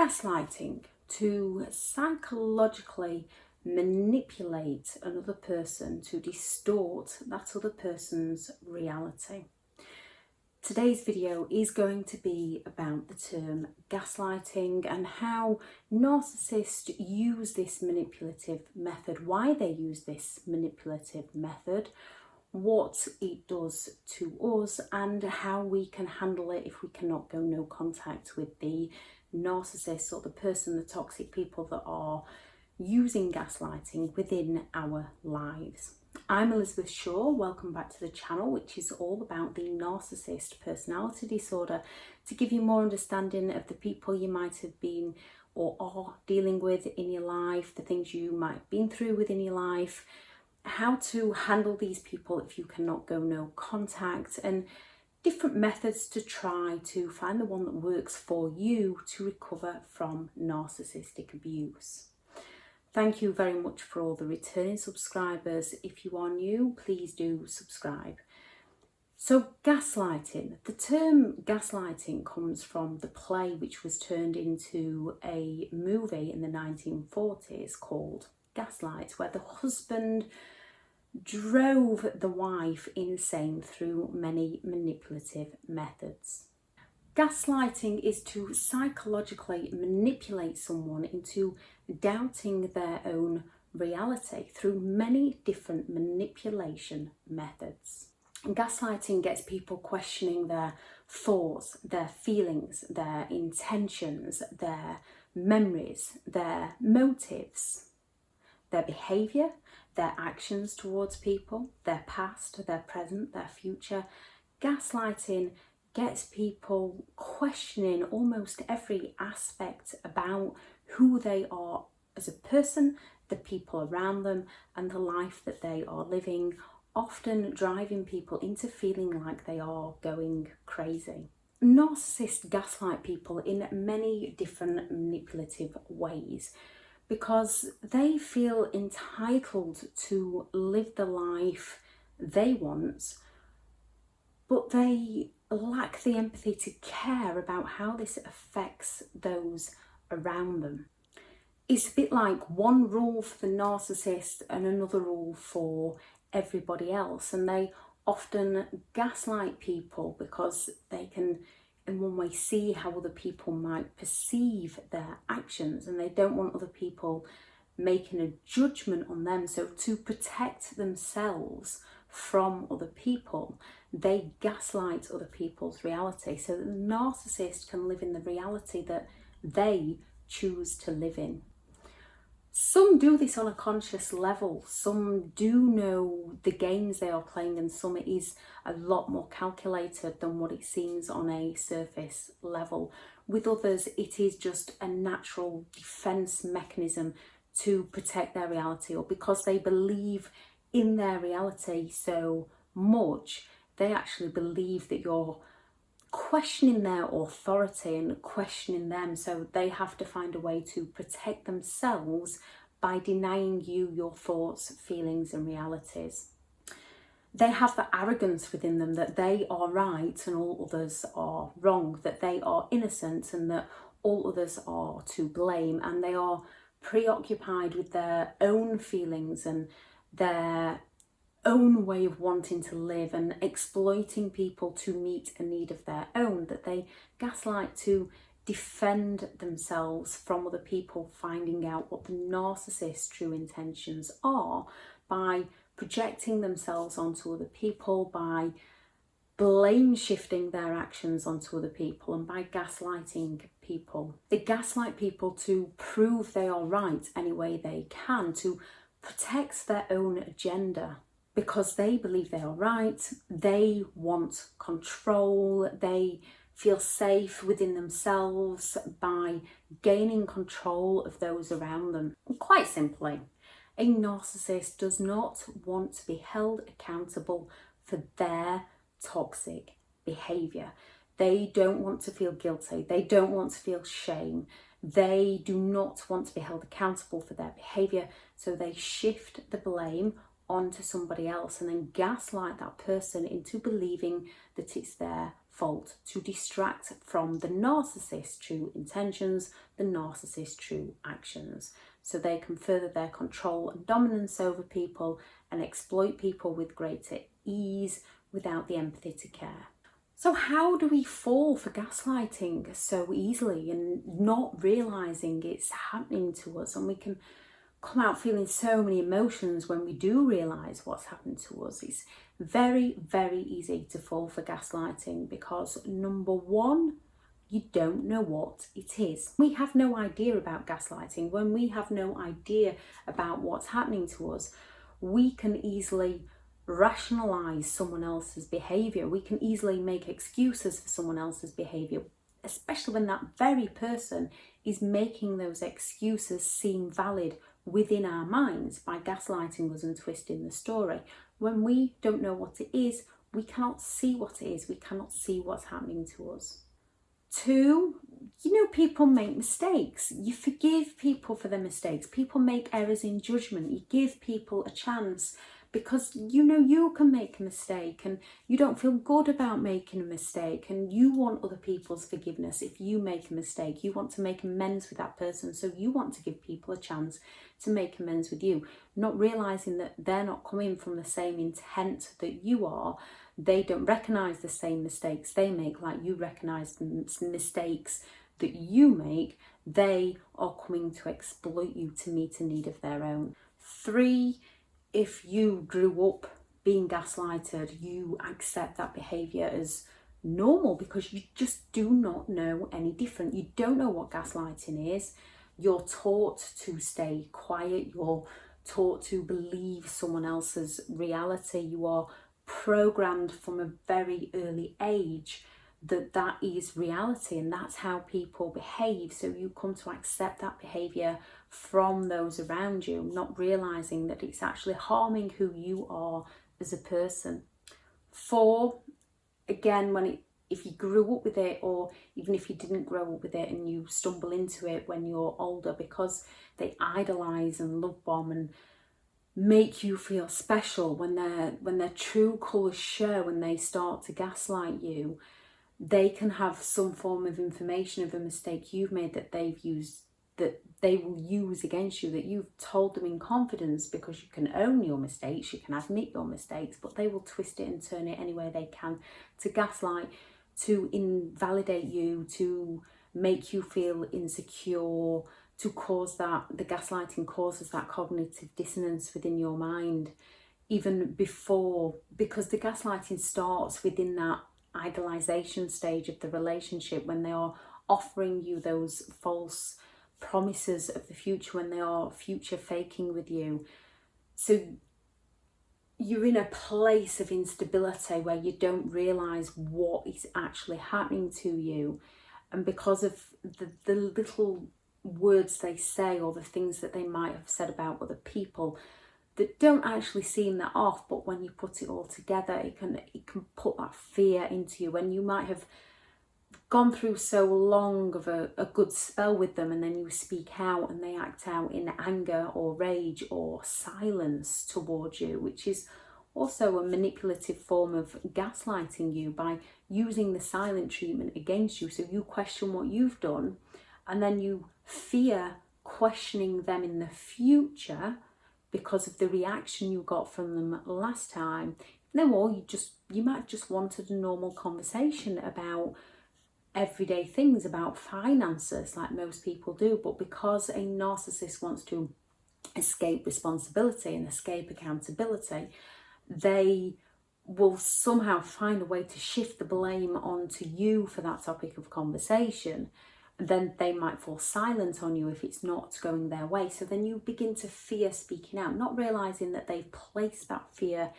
Gaslighting, to psychologically manipulate another person to distort that other person's reality. Today's video is going to be about the term gaslighting and how narcissists use this manipulative method, why they use this manipulative method, what it does to us, and how we can handle it if we cannot go no contact with the narcissist or the person, the toxic people that are using gaslighting within our lives. I'm Elizabeth Shaw. Welcome back to the channel, which is all about the narcissist personality disorder, to give you more understanding of the people you might have been or are dealing with in your life, the things you might have been through within your life, how to handle these people if you cannot go no contact, and different methods to try to find the one that works for you to recover from narcissistic abuse. Thank you very much for all the returning subscribers. If you are new, please do subscribe. So gaslighting. The term gaslighting comes from the play which was turned into a movie in the 1940s called Gaslight, where the husband drove the wife insane through many manipulative methods. Gaslighting is to psychologically manipulate someone into doubting their own reality through many different manipulation methods. And gaslighting gets people questioning their thoughts, their feelings, their intentions, their memories, their motives, their behaviour, their actions towards people, their past, their present, their future. Gaslighting gets people questioning almost every aspect about who they are as a person, the people around them, and the life that they are living, often driving people into feeling like they are going crazy. Narcissists gaslight people in many different manipulative ways because they feel entitled to live the life they want, but they lack the empathy to care about how this affects those around them. It's a bit like one rule for the narcissist and another rule for everybody else, and they often gaslight people because they can in one way see how other people might perceive their actions, and they don't want other people making a judgment on them. So to protect themselves from other people, they gaslight other people's reality so that the narcissist can live in the reality that they choose to live in. Some do this on a conscious level, some do know the games they are playing, and some it is a lot more calculated than what it seems on a surface level. With others, it is just a natural defense mechanism to protect their reality, or because they believe in their reality so much, they actually believe that you're questioning their authority and questioning them, so they have to find a way to protect themselves by denying you your thoughts, feelings and realities. They have the arrogance within them that they are right and all others are wrong, that they are innocent and that all others are to blame, and they are preoccupied with their own feelings and their own way of wanting to live and exploiting people to meet a need of their own, that they gaslight to defend themselves from other people finding out what the narcissist's true intentions are by projecting themselves onto other people, by blame shifting their actions onto other people, and by gaslighting people. They gaslight people to prove they are right any way they can, to protect their own agenda. Because they believe they are right, they want control, they feel safe within themselves by gaining control of those around them. And quite simply, a narcissist does not want to be held accountable for their toxic behaviour. They don't want to feel guilty, they don't want to feel shame, they do not want to be held accountable for their behaviour, so they shift the blame onto somebody else and then gaslight that person into believing that it's their fault, to distract from the narcissist's true intentions, the narcissist's true actions, so they can further their control and dominance over people and exploit people with greater ease without the empathy to care. So how do we fall for gaslighting so easily and not realising it's happening to us? And we can come out feeling so many emotions when we do realise what's happened to us. It's very, very easy to fall for gaslighting because, number one, you don't know what it is. We have no idea about gaslighting. When we have no idea about what's happening to us, we can easily rationalise someone else's behaviour. We can easily make excuses for someone else's behaviour, especially when that very person is making those excuses seem valid within our minds by gaslighting us and twisting the story. When we don't know what it is, we cannot see what it is. We cannot see what's happening to us. Two, people make mistakes. You forgive people for their mistakes. People make errors in judgment. You give people a chance because you can make a mistake and you don't feel good about making a mistake, and you want other people's forgiveness. If you make a mistake, you want to make amends with that person, so you want to give people a chance to make amends with you, not realising that they're not coming from the same intent that you are. They don't recognise the same mistakes they make like you recognise the mistakes that you make. They are coming to exploit you to meet a need of their own. Three, if you grew up being gaslighted, you accept that behaviour as normal because you just do not know any different. You don't know what gaslighting is. You're taught to stay quiet. You're taught to believe someone else's reality. You are programmed from a very early age that is reality, and that's how people behave. So you come to accept that behaviour from those around you, not realising that it's actually harming who you are as a person. Four, again, if you grew up with it, or even if you didn't grow up with it and you stumble into it when you're older, because they idolise and love bomb and make you feel special when their true colours show and they start to gaslight you, they can have some form of information of a mistake you've made that they will use against you, that you've told them in confidence, because you can own your mistakes, you can admit your mistakes, but they will twist it and turn it any way they can to gaslight, to invalidate you, to make you feel insecure, to cause that, the gaslighting causes that cognitive dissonance within your mind even before, because the gaslighting starts within that idolization stage of the relationship, when they are offering you those false promises of the future, when they are future faking with you. So you're in a place of instability where you don't realise what is actually happening to you, and because of the little words they say or the things that they might have said about other people that don't actually seem that off, but when you put it all together, it can put that fear into you. When you might have gone through so long of a good spell with them, and then you speak out and they act out in anger or rage or silence towards you, which is also a manipulative form of gaslighting you by using the silent treatment against you. So you question what you've done, and then you fear questioning them in the future because of the reaction you got from them last time. Or you might have just wanted a normal conversation about everyday things, about finances, like most people do. But because a narcissist wants to escape responsibility and escape accountability, they will somehow find a way to shift the blame onto you for that topic of conversation. Then they might fall silent on you if it's not going their way. So then you begin to fear speaking out, not realising that they've placed that fear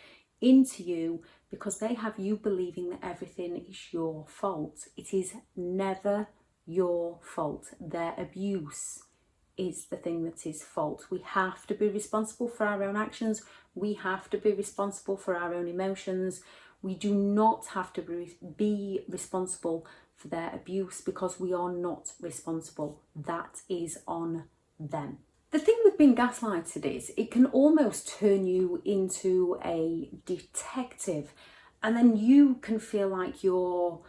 into you because they have you believing that everything is your fault. It is never your fault. Their abuse is the thing that is fault. We have to be responsible for our own actions. We have to be responsible for our own emotions. We do not have to be responsible for their abuse, because we are not responsible. That is on them. The thing with being gaslighted is it can almost turn you into a detective, and then you can feel like you're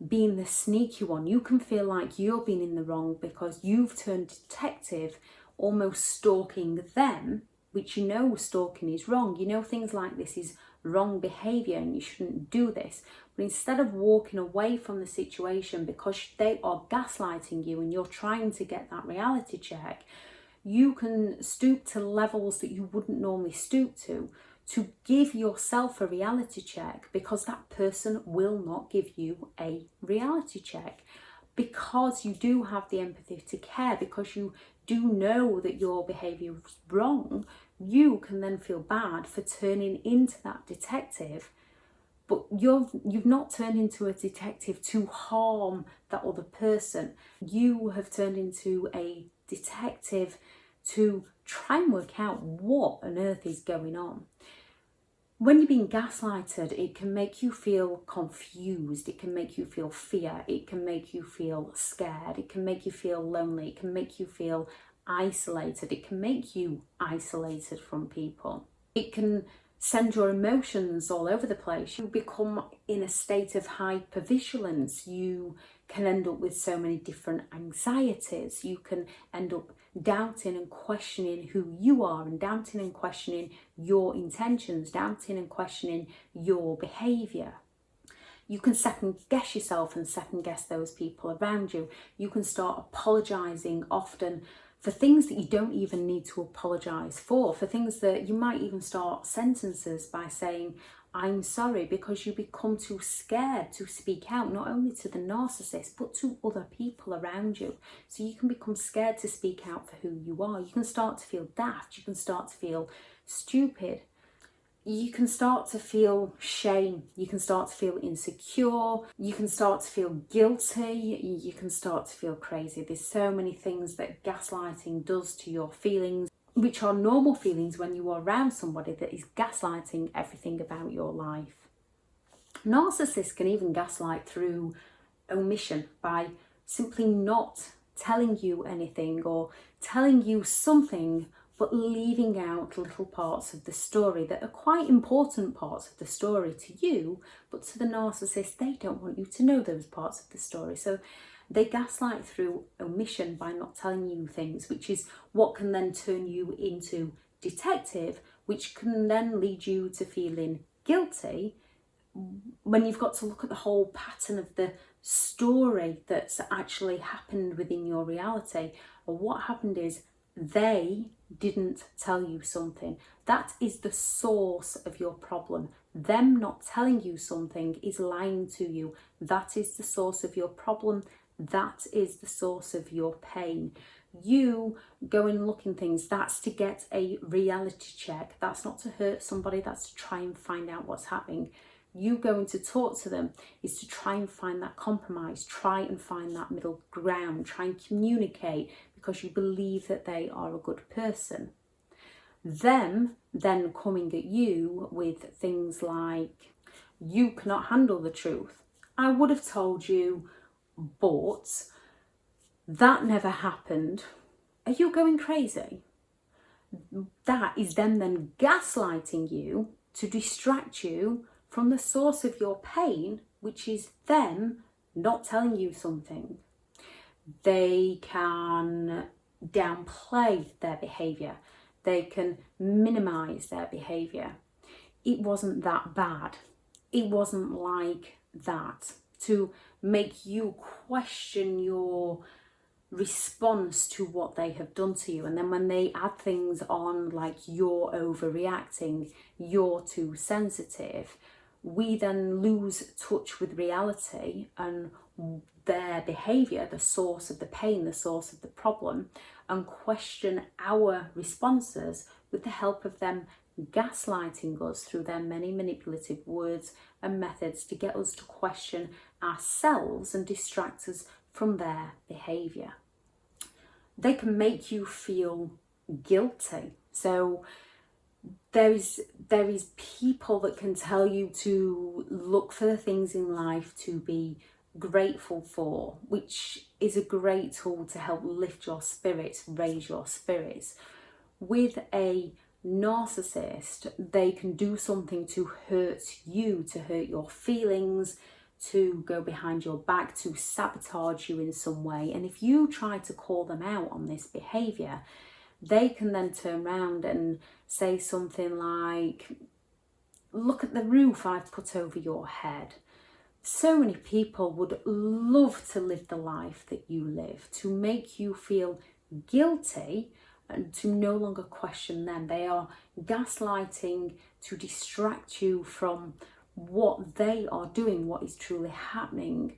being the sneaky one. You can feel like you're being in the wrong because you've turned detective, almost stalking them, which you know stalking is wrong. You know things like this is wrong behaviour and you shouldn't do this. But instead of walking away from the situation because they are gaslighting you and you're trying to get that reality check, you can stoop to levels that you wouldn't normally stoop to give yourself a reality check, because that person will not give you a reality check. Because you do have the empathy to care, because you do know that your behaviour was wrong, you can then feel bad for turning into that detective. But you've not turned into a detective to harm that other person. You have turned into a detective to try and work out what on earth is going on. When you're being gaslighted, it can make you feel confused, it can make you feel fear, it can make you feel scared, it can make you feel lonely, it can make you feel isolated, it can make you isolated from people. It can send your emotions all over the place. You become in a state of hypervigilance. You can end up with so many different anxieties. You can end up doubting and questioning who you are, and doubting and questioning your intentions, doubting and questioning your behaviour. You can second guess yourself and second guess those people around you. You can start apologising often for things that you don't even need to apologise for things that you might even start sentences by saying, I'm sorry, because you become too scared to speak out, not only to the narcissist, but to other people around you. So you can become scared to speak out for who you are. You can start to feel daft. You can start to feel stupid. You can start to feel shame. You can start to feel insecure. You can start to feel guilty. You can start to feel crazy. There's so many things that gaslighting does to your feelings, which are normal feelings when you are around somebody that is gaslighting everything about your life. Narcissists can even gaslight through omission, by simply not telling you anything or telling you something but leaving out little parts of the story that are quite important parts of the story to you, but to the narcissist, they don't want you to know those parts of the story. So they gaslight through omission, by not telling you things, which is what can then turn you into detective, which can then lead you to feeling guilty when you've got to look at the whole pattern of the story that's actually happened within your reality. Or what happened is they didn't tell you something. That is the source of your problem. Them not telling you something is lying to you. That is the source of your problem. That is the source of your pain. You go and look in things, that's to get a reality check. That's not to hurt somebody, that's to try and find out what's happening. You going to talk to them is to try and find that compromise, try and find that middle ground, try and communicate because you believe that they are a good person. Them then coming at you with things like, you cannot handle the truth. I would have told you, but that never happened. Are you going crazy? That is them then gaslighting you to distract you from the source of your pain, which is them not telling you something. They can downplay their behaviour. They can minimise their behaviour. It wasn't that bad. It wasn't like that. To make you question your response to what they have done to you. And then when they add things on like you're overreacting, you're too sensitive, we then lose touch with reality and their behaviour, the source of the pain, the source of the problem, and question our responses with the help of them gaslighting us through their many manipulative words and methods to get us to question ourselves and distract us from their behaviour. They can make you feel guilty. So there is people that can tell you to look for the things in life to be grateful for, which is a great tool to help lift your spirits, raise your spirits. With a narcissist, they can do something to hurt you, to hurt your feelings, to go behind your back, to sabotage you in some way. And if you try to call them out on this behaviour, they can then turn around and say something like, look at the roof I've put over your head. So many people would love to live the life that you live, to make you feel guilty and to no longer question them. They are gaslighting to distract you from what they are doing, what is truly happening,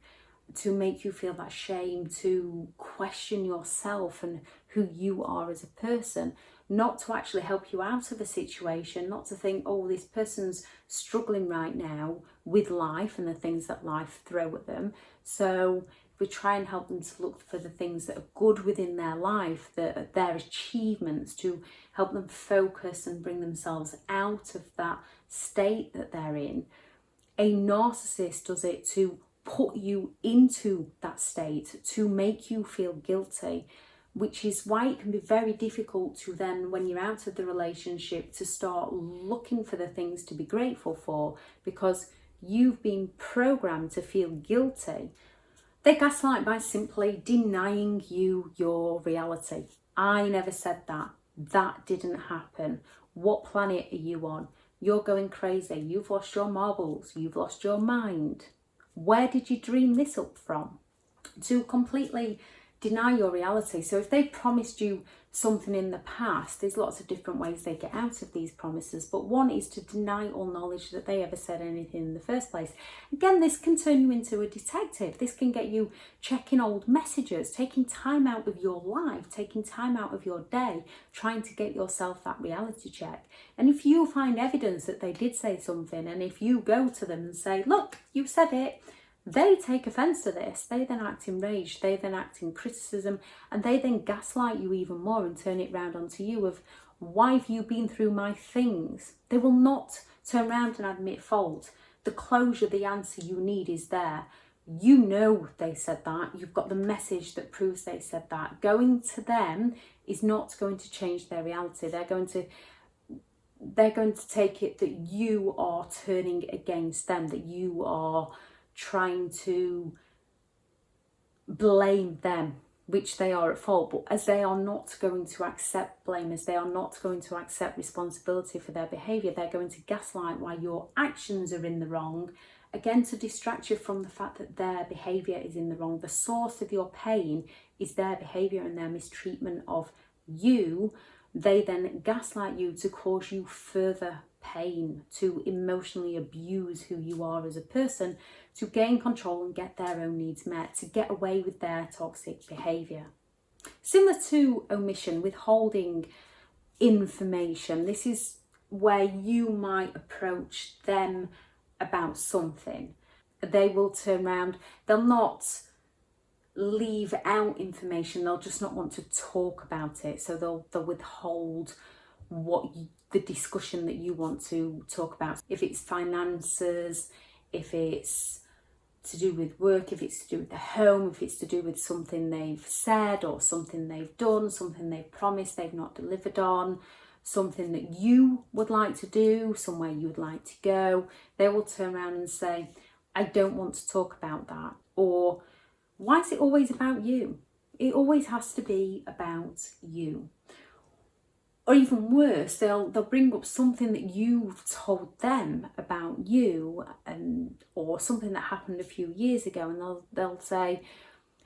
to make you feel that shame, to question yourself and who you are as a person, not to actually help you out of a situation, not to think, oh, this person's struggling right now with life and the things that life throw at them. So we try and help them to look for the things that are good within their life, their achievements, to help them focus and bring themselves out of that state that they're in. A narcissist does it to put you into that state, to make you feel guilty, which is why it can be very difficult to then, when you're out of the relationship, to start looking for the things to be grateful for, because you've been programmed to feel guilty. They gaslight by simply denying you your reality. I never said that. That didn't happen. What planet are you on? You're going crazy. You've lost your marbles. You've lost your mind. Where did you dream this up from? To completely deny your reality. So if they promised you something in the past, there's lots of different ways they get out of these promises, but one is to deny all knowledge that they ever said anything in the first place. Again, this can turn you into a detective. This can get you checking old messages, taking time out of your life, taking time out of your day, trying to get yourself that reality check. And if you find evidence that they did say something, and if you go to them and say, look, you said it, they take offence to this. They then act in rage, they then act in criticism, and they then gaslight you even more and turn it round onto you of, why have you been through my things? They will not turn around and admit fault. The closure, the answer you need is there. You know they said that. You've got the message that proves they said that. Going to them is not going to change their reality. They're going to take it that you are turning against them, that you are trying to blame them, which they are at fault. But as they are not going to accept blame, as they are not going to accept responsibility for their behaviour, they're going to gaslight why your actions are in the wrong, again to distract you from the fact that their behaviour is in the wrong. The source of your pain is their behaviour and their mistreatment of you. They then gaslight you to cause you further pain, to emotionally abuse who you are as a person, to gain control and get their own needs met, to get away with their toxic behaviour. Similar to omission, withholding information. This is where you might approach them about something. They will turn around, they'll not leave out information, they'll just not want to talk about it. So they'll withhold the discussion that you want to talk about. If it's finances, if it's to do with work, if it's to do with the home, if it's to do with something they've said or something they've done, something they've promised they've not delivered on, something that you would like to do, somewhere you would like to go, they will turn around and say, I don't want to talk about that. Or, why is it always about you? It always has to be about you. Or even worse, they'll bring up something that you've told them about you, or something that happened a few years ago, and they'll say,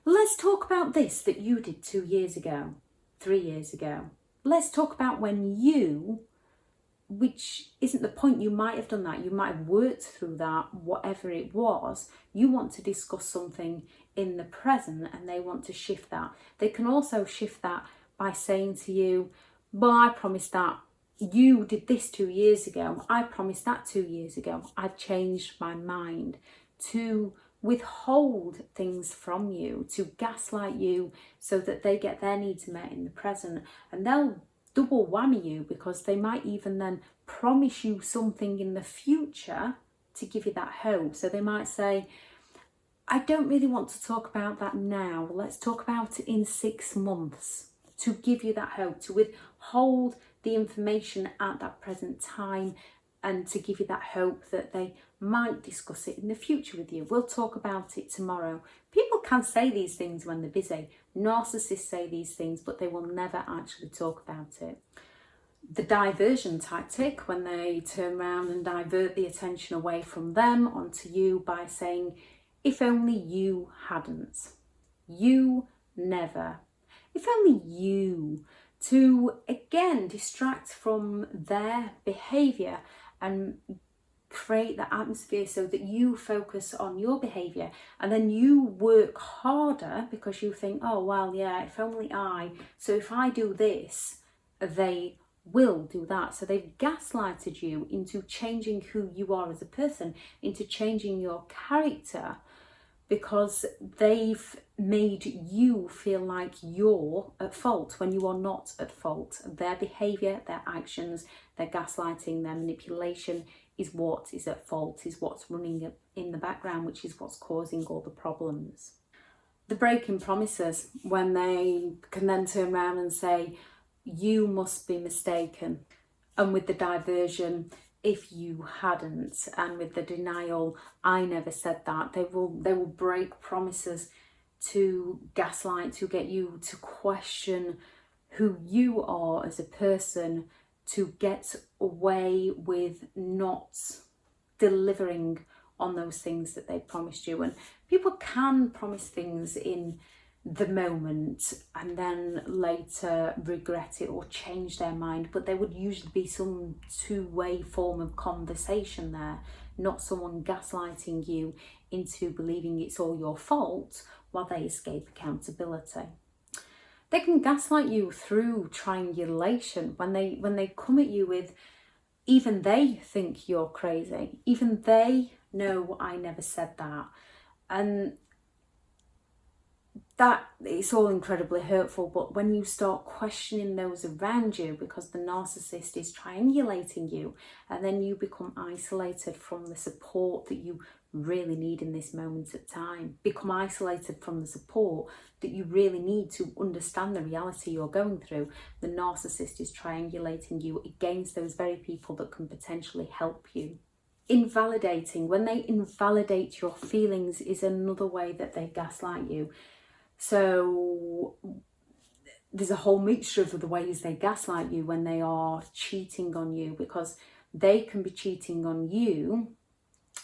let's talk about this that you did 2 years ago, 3 years ago. Let's talk about when you, which isn't the point, you might have done that, you might have worked through that, whatever it was. You want to discuss something in the present and they want to shift that. They can also shift that by saying to you, well, I promised that you did this 2 years ago. I promised that 2 years ago. I've changed my mind. To withhold things from you, to gaslight you so that they get their needs met in the present. And they'll double whammy you, because they might even then promise you something in the future to give you that hope. So they might say, I don't really want to talk about that now. Let's talk about it in 6 months, to give you that hope, to withhold the information at that present time, and to give you that hope that they might discuss it in the future with you. We'll talk about it tomorrow. People can say these things when they're busy. Narcissists say these things, but they will never actually talk about it. The diversion tactic, when they turn around and divert the attention away from them onto you by saying, if only you hadn't, you never, if only you, to again distract from their behaviour and create the atmosphere so that you focus on your behaviour, and then you work harder because you think, oh well, yeah, if only so if I do this, they will do that. So they've gaslighted you into changing who you are as a person, into changing your character, because they've made you feel like you're at fault when you are not at fault. Their behaviour, their actions, their gaslighting, their manipulation is what is at fault, is what's running in the background, which is what's causing all the problems. The breaking promises, when they can then turn around and say, you must be mistaken. And with the diversion, if you hadn't, and with the denial, I never said that, they will break promises to gaslight, to get you to question who you are as a person, to get away with not delivering on those things that they promised you. And people can promise things in the moment and then later regret it or change their mind, but there would usually be some two-way form of conversation there, not someone gaslighting you into believing it's all your fault while they escape accountability. They can gaslight you through triangulation, when they come at you with, even they think you're crazy, even they know I never said that, and that it's all incredibly hurtful. But when you start questioning those around you, because the narcissist is triangulating you, and then you become isolated from the support that you really need in this moment of time, become isolated from the support that you really need to understand the reality you're going through. The narcissist is triangulating you against those very people that can potentially help you. Invalidating, when they invalidate your feelings, is another way that they gaslight you. So there's a whole mixture of the ways they gaslight you when they are cheating on you, because they can be cheating on you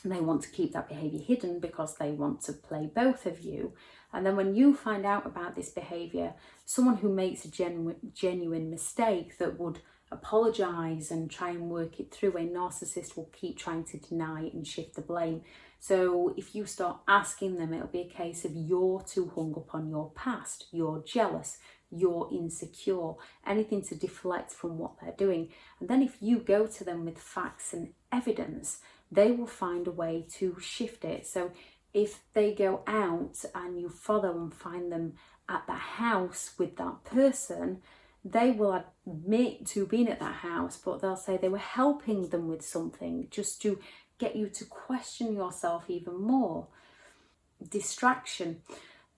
and they want to keep that behaviour hidden because they want to play both of you. And then when you find out about this behaviour, someone who makes a genuine mistake that would apologise and try and work it through, a narcissist will keep trying to deny and shift the blame. So if you start asking them, it'll be a case of you're too hung up on your past, you're jealous, you're insecure, anything to deflect from what they're doing. And then if you go to them with facts and evidence, they will find a way to shift it. So if they go out and you follow and find them at the house with that person, they will admit to being at that house, but they'll say they were helping them with something just to get you to question yourself even more. Distraction,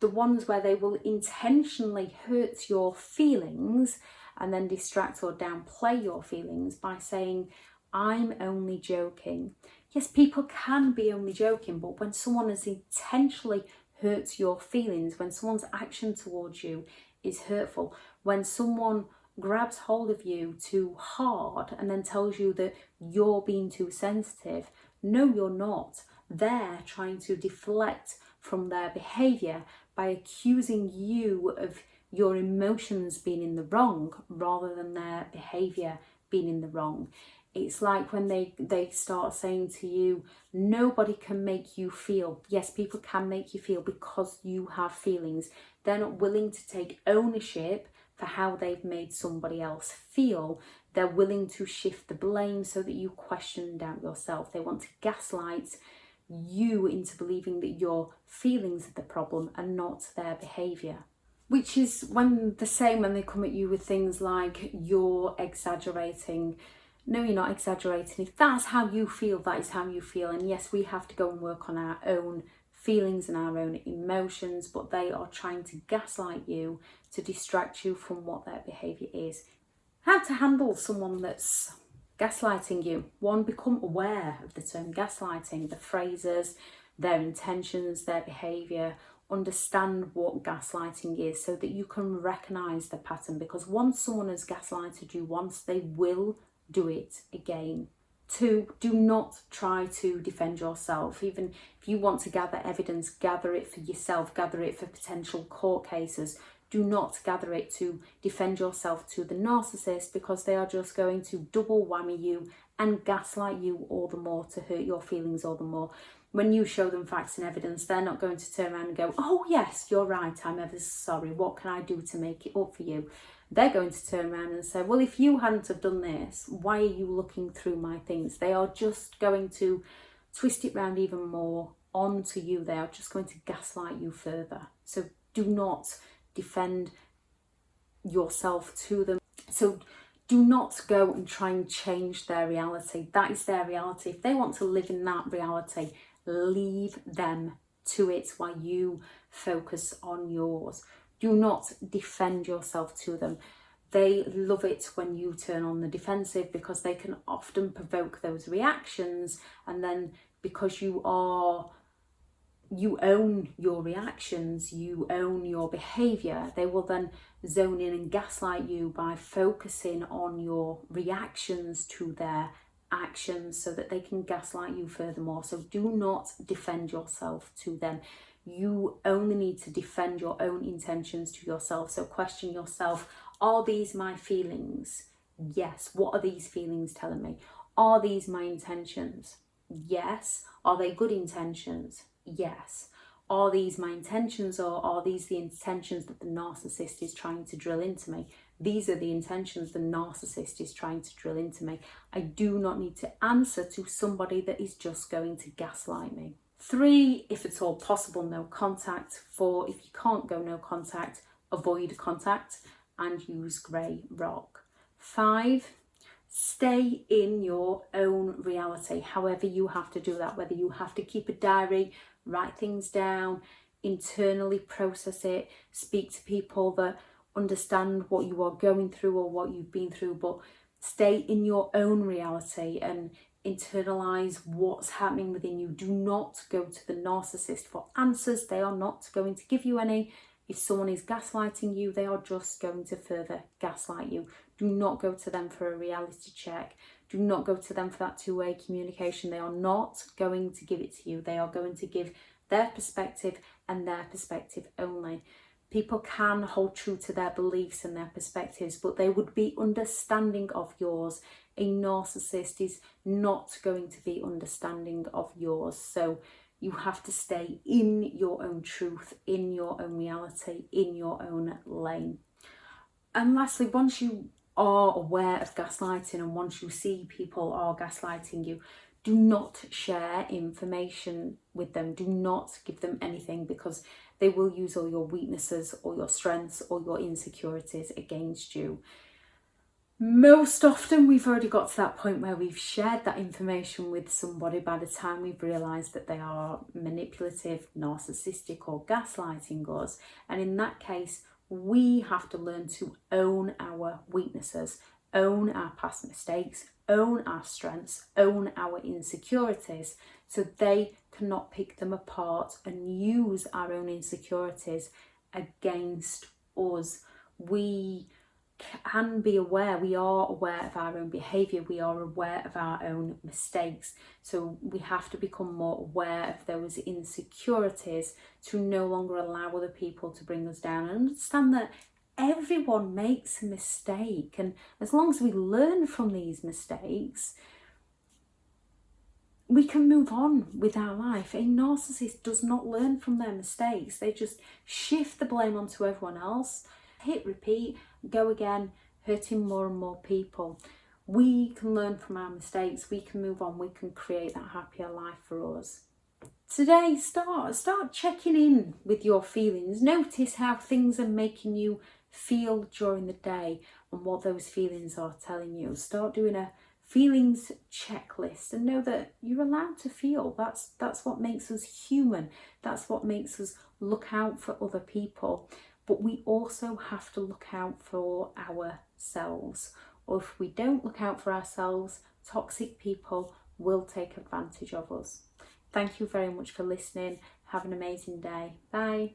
the ones where they will intentionally hurt your feelings and then distract or downplay your feelings by saying, I'm only joking. Yes, people can be only joking, but when someone has intentionally hurt your feelings, when someone's action towards you is hurtful, when someone grabs hold of you too hard and then tells you that you're being too sensitive, no, you're not. They're trying to deflect from their behaviour by accusing you of your emotions being in the wrong rather than their behaviour being in the wrong. It's like when they start saying to you, nobody can make you feel. Yes, people can make you feel because you have feelings. They're not willing to take ownership for how they've made somebody else feel. They're willing to shift the blame so that you question and doubt yourself. They want to gaslight you into believing that your feelings are the problem and not their behaviour. Which is when the same when they come at you with things like, you're exaggerating. No, you're not exaggerating. If that's how you feel, that is how you feel. And yes, we have to go and work on our own feelings and our own emotions, but they are trying to gaslight you to distract you from what their behaviour is. How to handle someone that's gaslighting you. One, become aware of the term gaslighting, the phrases, their intentions, their behaviour. Understand what gaslighting is so that you can recognise the pattern, because once someone has gaslighted you once, they will do it again. Two, do not try to defend yourself. Even if you want to gather evidence, gather it for yourself, gather it for potential court cases. Do not gather it to defend yourself to the narcissist, because they are just going to double whammy you and gaslight you all the more to hurt your feelings all the more. When you show them facts and evidence, they're not going to turn around and go, oh yes, you're right, I'm ever sorry, what can I do to make it up for you? They're going to turn around and say, well, if you hadn't have done this, why are you looking through my things? They are just going to twist it round even more onto you. They are just going to gaslight you further. So do not defend yourself to them. So do not go and try and change their reality. That is their reality. If they want to live in that reality, leave them to it while you focus on yours. Do not defend yourself to them. They love it when you turn on the defensive, because they can often provoke those reactions, and then because you own your reactions, you own your behaviour, they will then zone in and gaslight you by focusing on your reactions to their actions, so that they can gaslight you furthermore. So do not defend yourself to them. You only need to defend your own intentions to yourself. So question yourself, are these my feelings? Yes. What are these feelings telling me? Are these my intentions? Yes. Are they good intentions? Yes. Are these my intentions, or are these the intentions that the narcissist is trying to drill into me? These are the intentions the narcissist is trying to drill into me. I do not need to answer to somebody that is just going to gaslight me. 3, if at all possible, no contact. 4, if you can't go no contact, avoid contact and use grey rock. 5, stay in your own reality, however you have to do that, whether you have to keep a diary, write things down, internally process it, speak to people that understand what you are going through or what you've been through, but stay in your own reality and internalize what's happening within you. Do not go to the narcissist for answers. They are not going to give you any. If someone is gaslighting you, they are just going to further gaslight you. Do not go to them for a reality check. Do not go to them for that two-way communication. They are not going to give it to you. They are going to give their perspective and their perspective only. People can hold true to their beliefs and their perspectives, but they would be understanding of yours. A narcissist is not going to be understanding of yours. So you have to stay in your own truth, in your own reality, in your own lane. And lastly, once you are aware of gaslighting and once you see people are gaslighting you, do not share information with them. Do not give them anything, because they will use all your weaknesses or your strengths or your insecurities against you. Most often we've already got to that point where we've shared that information with somebody by the time we've realised that they are manipulative, narcissistic or gaslighting us. And in that case, we have to learn to own our weaknesses, own our past mistakes, own our strengths, own our insecurities, so they cannot pick them apart and use our own insecurities against us. We can be aware, we are aware of our own behaviour, we are aware of our own mistakes. So we have to become more aware of those insecurities to no longer allow other people to bring us down, and understand that everyone makes a mistake, and as long as we learn from these mistakes, we can move on with our life. A narcissist does not learn from their mistakes. They just shift the blame onto everyone else, hit repeat, go again, hurting more and more people. We can learn from our mistakes, we can move on, we can create that happier life for us. Today, start checking in with your feelings. Notice how things are making you feel during the day and what those feelings are telling you. Start doing a feelings checklist and know that you're allowed to feel. That's what makes us human. That's what makes us look out for other people. But we also have to look out for ourselves. or if we don't look out for ourselves, toxic people will take advantage of us. Thank you very much for listening. Have an amazing day. Bye.